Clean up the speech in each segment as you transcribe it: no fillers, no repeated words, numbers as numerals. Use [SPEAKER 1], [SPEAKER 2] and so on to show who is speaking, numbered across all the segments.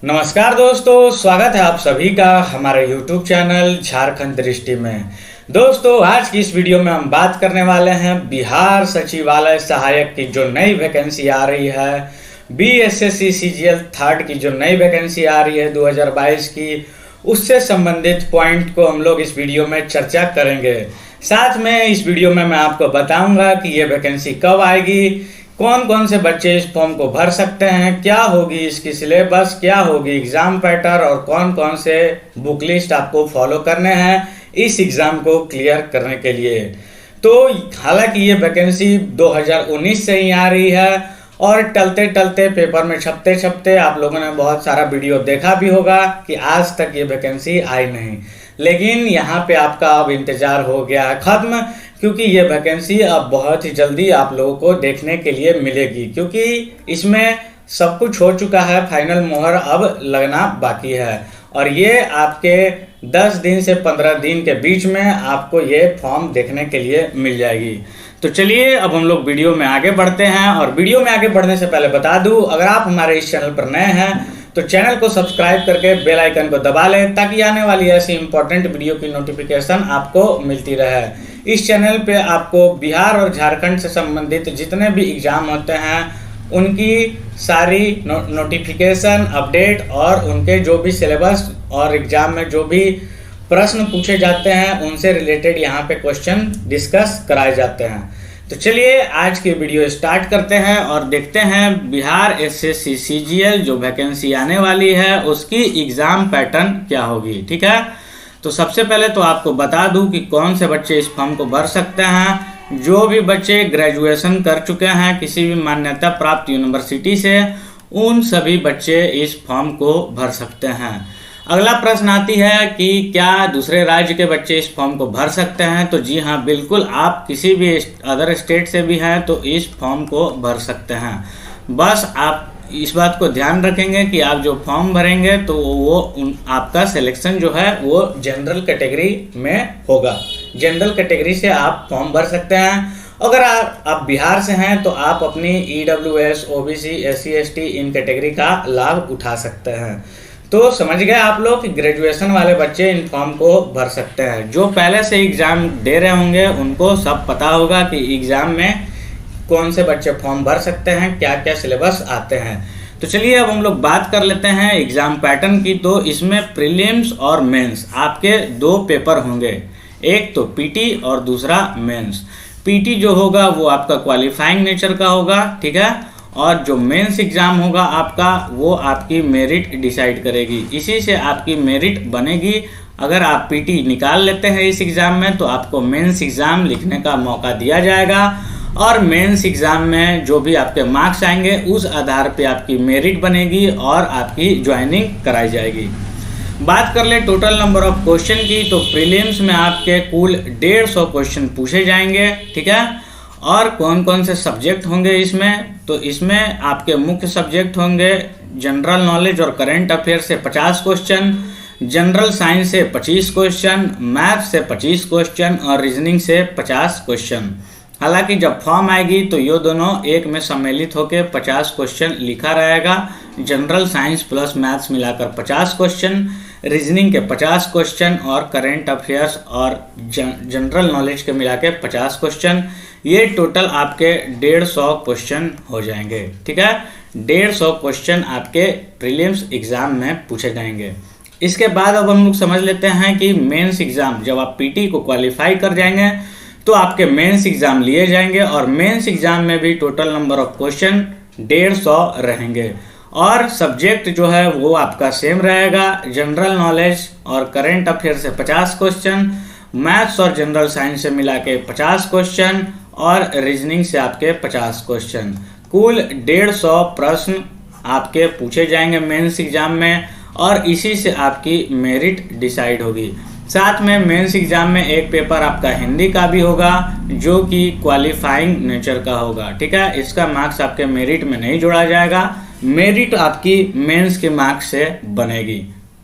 [SPEAKER 1] नमस्कार दोस्तों, स्वागत है आप सभी का हमारे YouTube चैनल झारखंड दृष्टि में। दोस्तों, आज की इस वीडियो में हम बात करने वाले हैं बिहार सचिवालय सहायक की जो नई वैकेंसी आ रही है, BSSC CGL थर्ड की जो नई वैकेंसी आ रही है 2022 की, उससे संबंधित पॉइंट को हम लोग इस वीडियो में चर्चा करेंगे। साथ में इस वीडियो में मैं आपको बताऊंगा कि ये वैकेंसी कब आएगी, कौन कौन से बच्चे इस फॉर्म को भर सकते हैं, क्या होगी इसकी सिलेबस, क्या होगी एग्जाम पैटर्न और कौन कौन से बुक लिस्ट आपको फॉलो करने हैं इस एग्जाम को क्लियर करने के लिए। तो हालांकि ये वैकेंसी 2019 से ही आ रही है और टलते टलते पेपर में छपते छपते आप लोगों ने बहुत सारा वीडियो देखा भी होगा कि आज तक ये वैकेंसी आई नहीं, लेकिन यहाँ पे आपका अब इंतजार हो गया है खत्म, क्योंकि ये वैकेंसी अब बहुत ही जल्दी आप लोगों को देखने के लिए मिलेगी, क्योंकि इसमें सब कुछ हो चुका है, फाइनल मोहर अब लगना बाकी है और ये आपके 10 दिन से 15 दिन के बीच में आपको ये फॉर्म देखने के लिए मिल जाएगी। तो चलिए अब हम लोग वीडियो में आगे बढ़ते हैं, और वीडियो में आगे बढ़ने से पहले बता दूं, अगर आप हमारे इस चैनल पर नए हैं तो चैनल को सब्सक्राइब करके बेल आइकन को दबा लें ताकि आने वाली ऐसी इंपॉर्टेंट वीडियो की नोटिफिकेशन आपको मिलती रहे। इस चैनल पे आपको बिहार और झारखंड से संबंधित जितने भी एग्जाम होते हैं उनकी सारी नोटिफिकेशन, अपडेट और उनके जो भी सिलेबस और एग्जाम में जो भी प्रश्न पूछे जाते हैं उनसे रिलेटेड यहाँ पे क्वेश्चन डिस्कस कराए जाते हैं। तो चलिए आज की वीडियो स्टार्ट करते हैं और देखते हैं बिहार SSC CGL जो वैकेंसी आने वाली है उसकी एग्जाम पैटर्न क्या होगी। ठीक है, तो सबसे पहले तो आपको बता दूं कि कौन से बच्चे इस फॉर्म को भर सकते हैं। जो भी बच्चे ग्रेजुएशन कर चुके हैं किसी भी मान्यता प्राप्त यूनिवर्सिटी से, उन सभी बच्चे इस फॉर्म को भर सकते हैं। अगला प्रश्न आती है कि क्या दूसरे राज्य के बच्चे इस फॉर्म को भर सकते हैं। तो जी हाँ, बिल्कुल, आप किसी भी अदर स्टेट से भी हैं तो इस फॉर्म को भर सकते हैं। बस आप इस बात को ध्यान रखेंगे कि आप जो फॉर्म भरेंगे तो वो आपका सिलेक्शन जो है वो जनरल कैटेगरी में होगा। जनरल कैटेगरी से आप फॉर्म भर सकते हैं। अगर आप बिहार से हैं तो आप अपनी EWS, OBC, SC, ST इन कैटेगरी का लाभ उठा सकते हैं। तो समझ गए आप लोग कि ग्रेजुएशन वाले बच्चे इन फॉर्म को भर सकते हैं। जो पहले से एग्जाम दे रहे होंगे उनको सब पता होगा कि एग्जाम में कौन से बच्चे फॉर्म भर सकते हैं, क्या क्या सिलेबस आते हैं। तो चलिए अब हम लोग बात कर लेते हैं एग्जाम पैटर्न की। तो इसमें प्रीलिम्स और मेंस आपके दो पेपर होंगे, एक तो पीटी और दूसरा मेंस। पीटी जो होगा वो आपका क्वालिफाइंग नेचर का होगा, ठीक है, और जो मेंस एग्जाम होगा आपका वो आपकी मेरिट डिसाइड करेगी, इसी से आपकी मेरिट बनेगी। अगर आप पीटी निकाल लेते हैं इस एग्जाम में तो आपको मेंस एग्जाम लिखने का मौका दिया जाएगा और मेंस एग्जाम में जो भी आपके मार्क्स आएंगे उस आधार पे आपकी मेरिट बनेगी और आपकी ज्वाइनिंग कराई जाएगी। बात कर ले टोटल नंबर ऑफ क्वेश्चन की, तो प्रीलिम्स में आपके कुल 150 क्वेश्चन पूछे जाएंगे, ठीक है। और कौन कौन से सब्जेक्ट होंगे इसमें, तो इसमें आपके मुख्य सब्जेक्ट होंगे जनरल नॉलेज और करंट अफेयर से 50 क्वेश्चन, जनरल साइंस से 25 क्वेश्चन, मैथ से 25 क्वेश्चन और रीजनिंग से 50 क्वेश्चन। हालांकि जब फॉर्म आएगी तो ये दोनों एक में सम्मिलित होकर 50 क्वेश्चन लिखा रहेगा। जनरल साइंस प्लस मैथ्स मिलाकर 50 क्वेश्चन, रीजनिंग के 50 क्वेश्चन और करंट अफेयर्स और जनरल नॉलेज के मिला के 50 क्वेश्चन। ये टोटल आपके 150 क्वेश्चन हो जाएंगे, ठीक है। 150 क्वेश्चन आपके प्रीलिम्स एग्जाम में पूछे जाएंगे। इसके बाद अब हम लोग समझ लेते हैं कि मेंस एग्जाम, जब आप पीटी को क्वालिफाई कर जाएंगे तो आपके मेंस एग्जाम लिए जाएंगे और मेंस एग्जाम में भी टोटल नंबर ऑफ क्वेश्चन 150 रहेंगे और सब्जेक्ट जो है वो आपका सेम रहेगा। जनरल नॉलेज और करंट अफेयर से 50 क्वेश्चन, मैथ्स और जनरल साइंस से मिला के 50 क्वेश्चन और रीजनिंग से आपके 50 क्वेश्चन। कुल 150 प्रश्न आपके पूछे जाएंगे मेंस एग्जाम में और इसी से आपकी मेरिट डिसाइड होगी। साथ में मेंस एग्जाम में एक पेपर आपका हिंदी का भी होगा जो कि क्वालिफाइंग नेचर का होगा, ठीक है। इसका मार्क्स आपके मेरिट में नहीं जोड़ा जाएगा, मेरिट आपकी मेंस के मार्क्स से बनेगी,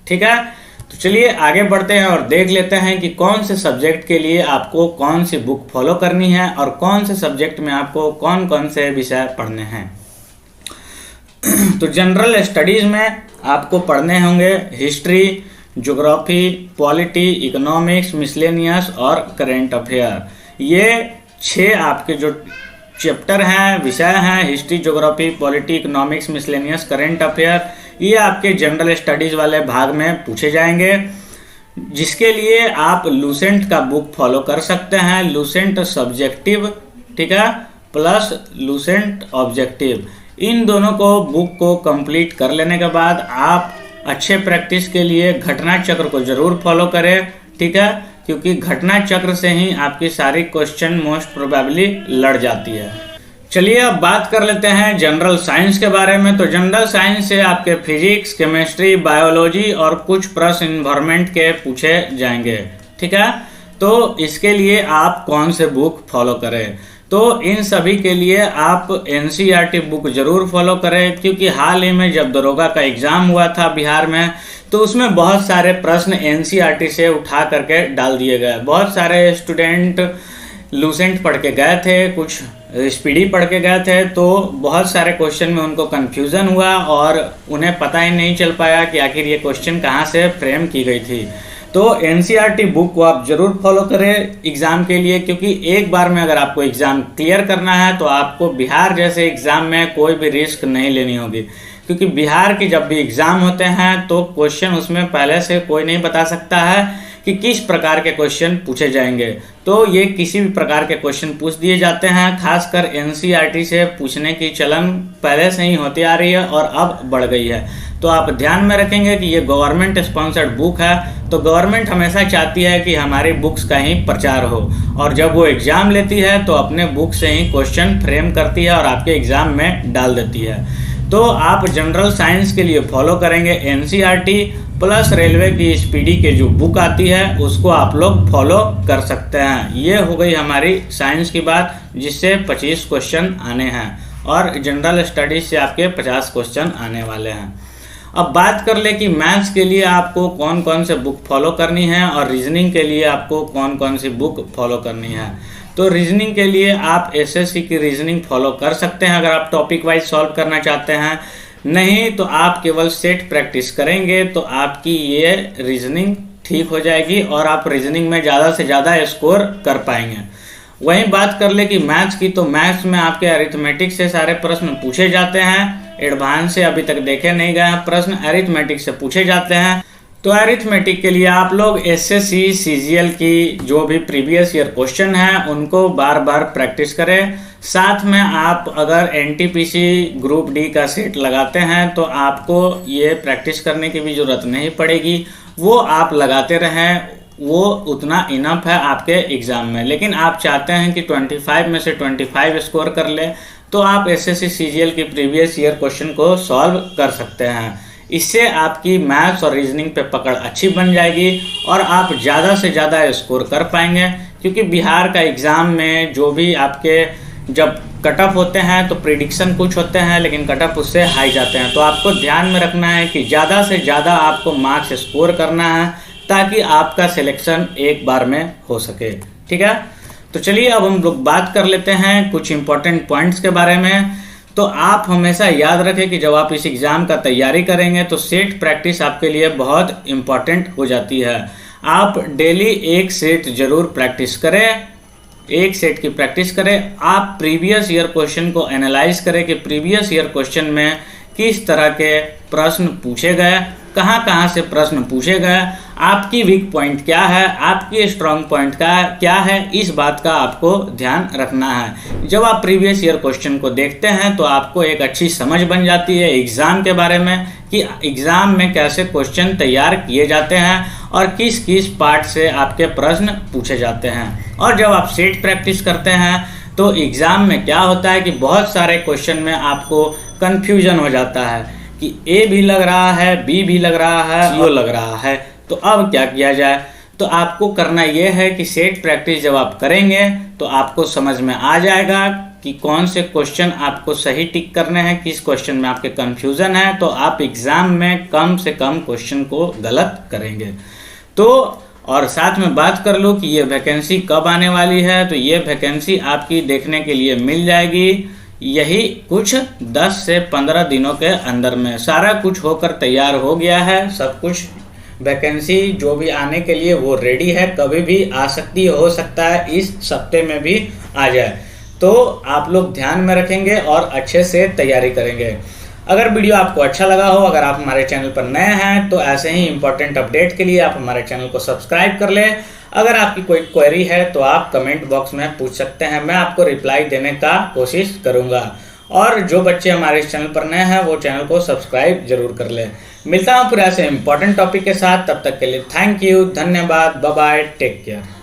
[SPEAKER 1] ठीक है। तो चलिए आगे बढ़ते हैं और देख लेते हैं कि कौन से सब्जेक्ट के लिए आपको कौन सी बुक फॉलो करनी है और कौन से सब्जेक्ट में आपको कौन कौन से विषय पढ़ने हैं। तो जनरल स्टडीज में आपको पढ़ने होंगे history, geography, polity, economics, miscellaneous और करेंट अफेयर। ये 6 आपके जो चैप्टर हैं, विषय हैं, history, geography, polity, economics, miscellaneous, current affair, ये आपके जनरल स्टडीज़ वाले भाग में पूछे जाएंगे, जिसके लिए आप लूसेंट का बुक फॉलो कर सकते हैं। लूसेंट सब्जेक्टिव, ठीक है, प्लस लूसेंट ऑब्जेक्टिव, इन दोनों को बुक को कंप्लीट कर लेने के बाद आप अच्छे प्रैक्टिस के लिए घटना चक्र को जरूर फॉलो करें, ठीक है, क्योंकि घटना चक्र से ही आपकी सारी क्वेश्चन मोस्ट प्रोबेबली लड़ जाती है। चलिए अब बात कर लेते हैं जनरल साइंस के बारे में। तो जनरल साइंस से आपके फिजिक्स, केमिस्ट्री, बायोलॉजी और कुछ प्रश्न इन्वायरमेंट के पूछे जाएंगे, ठीक है। तो इसके लिए आप कौन से बुक फॉलो करें? तो इन सभी के लिए आप एनसीईआरटी बुक जरूर फॉलो करें, क्योंकि हाल ही में जब दरोगा का एग्ज़ाम हुआ था बिहार में, तो उसमें बहुत सारे प्रश्न एनसीईआरटी से उठा करके डाल दिए गए। बहुत सारे स्टूडेंट लूसेंट पढ़ के गए थे, कुछ स्पीडी पढ़ के गए थे, तो बहुत सारे क्वेश्चन में उनको कन्फ्यूज़न हुआ और उन्हें पता ही नहीं चल पाया कि आखिर ये क्वेश्चन कहाँ से फ्रेम की गई थी। तो एनसीईआरटी बुक को आप जरूर फॉलो करें एग्ज़ाम के लिए, क्योंकि एक बार में अगर आपको एग्ज़ाम क्लियर करना है तो आपको बिहार जैसे एग्ज़ाम में कोई भी रिस्क नहीं लेनी होगी, क्योंकि बिहार की जब भी एग्ज़ाम होते हैं तो क्वेश्चन उसमें पहले से कोई नहीं बता सकता है कि किस प्रकार के क्वेश्चन पूछे जाएंगे। तो ये किसी भी प्रकार के क्वेश्चन पूछ दिए जाते हैं। खासकर एनसीईआरटी से पूछने की चलन पहले से ही होती आ रही है और अब बढ़ गई है। तो आप ध्यान में रखेंगे कि ये गवर्नमेंट स्पॉन्सर्ड बुक है, तो गवर्नमेंट हमेशा चाहती है कि हमारी बुक्स का ही प्रचार हो, और जब वो एग्ज़ाम लेती है तो अपने बुक से ही क्वेश्चन फ्रेम करती है और आपके एग्ज़ाम में डाल देती है। तो आप जनरल साइंस के लिए फॉलो करेंगे एनसीईआरटी प्लस रेलवे की स्पीडी के जो बुक आती है उसको आप लोग फॉलो कर सकते हैं। ये हो गई हमारी साइंस की बात, जिससे 25 क्वेश्चन आने हैं और जनरल स्टडीज से आपके 50 क्वेश्चन आने वाले हैं। अब बात कर ले कि मैथ्स के लिए आपको कौन कौन से बुक फॉलो करनी है और रीजनिंग के लिए आपको कौन कौन सी बुक फॉलो करनी है। तो रीजनिंग के लिए आप एसएससी की रीजनिंग फॉलो कर सकते हैं अगर आप टॉपिक वाइज सॉल्व करना चाहते हैं। नहीं तो आप केवल सेट प्रैक्टिस करेंगे तो आपकी ये रीजनिंग ठीक हो जाएगी और आप रीजनिंग में ज़्यादा से ज़्यादा स्कोर कर पाएंगे। वहीं बात कर ले कि मैथ्स की, तो मैथ्स में आपके अरिथमेटिक से सारे प्रश्न पूछे जाते हैं। एडवांस से अभी तक देखे नहीं गए हैं प्रश्न, अरिथमेटिक से पूछे जाते हैं। तो अरिथमेटिक के लिए आप लोग एसएससी सीजीएल की जो भी प्रीवियस ईयर क्वेश्चन हैं उनको बार बार प्रैक्टिस करें। साथ में आप अगर एनटीपीसी ग्रुप डी का सेट लगाते हैं तो आपको ये प्रैक्टिस करने की भी ज़रूरत नहीं पड़ेगी, वो आप लगाते रहें, वो उतना इनफ है आपके एग्ज़ाम में। लेकिन आप चाहते हैं कि 25 में से 25 स्कोर कर ले, तो आप एसएससी सीजीएल की प्रीवियस ईयर क्वेश्चन को सॉल्व कर सकते हैं। इससे आपकी मैथ्स और रीजनिंग पे पकड़ अच्छी बन जाएगी और आप ज़्यादा से ज़्यादा स्कोर कर पाएंगे, क्योंकि बिहार का एग्ज़ाम में जो भी आपके जब कट ऑफ होते हैं तो प्रिडिक्शन कुछ होते हैं लेकिन कट ऑफ उससे हाई जाते हैं। तो आपको ध्यान में रखना है कि ज़्यादा से ज़्यादा आपको मार्क्स स्कोर करना है ताकि आपका सिलेक्शन एक बार में हो सके, ठीक है। तो चलिए अब हम लोग बात कर लेते हैं कुछ इंपॉर्टेंट पॉइंट्स के बारे में। तो आप हमेशा याद रखें कि जब आप इस एग्ज़ाम का तैयारी करेंगे तो सेट प्रैक्टिस आपके लिए बहुत इम्पॉर्टेंट हो जाती है। आप डेली एक सेट ज़रूर प्रैक्टिस करें, एक सेट की प्रैक्टिस करें। आप प्रीवियस ईयर क्वेश्चन को एनालाइज करें कि प्रीवियस ईयर क्वेश्चन में किस तरह के प्रश्न पूछे गए, कहाँ से प्रश्न पूछे गए, आपकी वीक पॉइंट क्या है, आपकी स्ट्रॉन्ग पॉइंट क्या है, इस बात का आपको ध्यान रखना है। जब आप प्रीवियस ईयर क्वेश्चन को देखते हैं तो आपको एक अच्छी समझ बन जाती है एग्ज़ाम के बारे में कि एग्ज़ाम में कैसे क्वेश्चन तैयार किए जाते हैं और किस किस पार्ट से आपके प्रश्न पूछे जाते हैं। और जब आप सेट प्रैक्टिस करते हैं तो एग्ज़ाम में क्या होता है कि बहुत सारे क्वेश्चन में आपको कन्फ्यूजन हो जाता है कि ए भी लग रहा है, बी भी लग रहा है, सी लग रहा है, तो अब क्या किया जाए। तो आपको करना यह है कि सेट प्रैक्टिस जब आप करेंगे तो आपको समझ में आ जाएगा कि कौन से क्वेश्चन आपको सही टिक करने हैं, किस क्वेश्चन में आपके कन्फ्यूज़न है, तो आप एग्ज़ाम में कम से कम क्वेश्चन को गलत करेंगे। तो और साथ में बात कर लूँ कि ये वैकेंसी कब आने वाली है, तो ये वैकेंसी आपकी देखने के लिए मिल जाएगी यही कुछ 10 से 15 दिनों के अंदर में सारा कुछ होकर तैयार हो गया है। सब कुछ वैकेंसी जो भी आने के लिए वो रेडी है, कभी भी आ सकती हो सकता है इस सप्ते में भी आ जाए। तो आप लोग ध्यान में रखेंगे और अच्छे से तैयारी करेंगे। अगर वीडियो आपको अच्छा लगा हो, अगर आप हमारे चैनल पर नए हैं तो ऐसे ही इंपॉर्टेंट अपडेट के लिए आप हमारे चैनल को सब्सक्राइब कर लें। अगर आपकी कोई क्वेरी है तो आप कमेंट बॉक्स में पूछ सकते हैं, मैं आपको रिप्लाई देने का कोशिश करूंगा। और जो बच्चे हमारे इस चैनल पर नए हैं वो चैनल को सब्सक्राइब जरूर कर लें। मिलता हूँ फिर ऐसे इंपॉर्टेंट टॉपिक के साथ, तब तक के लिए थैंक यू, धन्यवाद, बाय बाय, टेक केयर।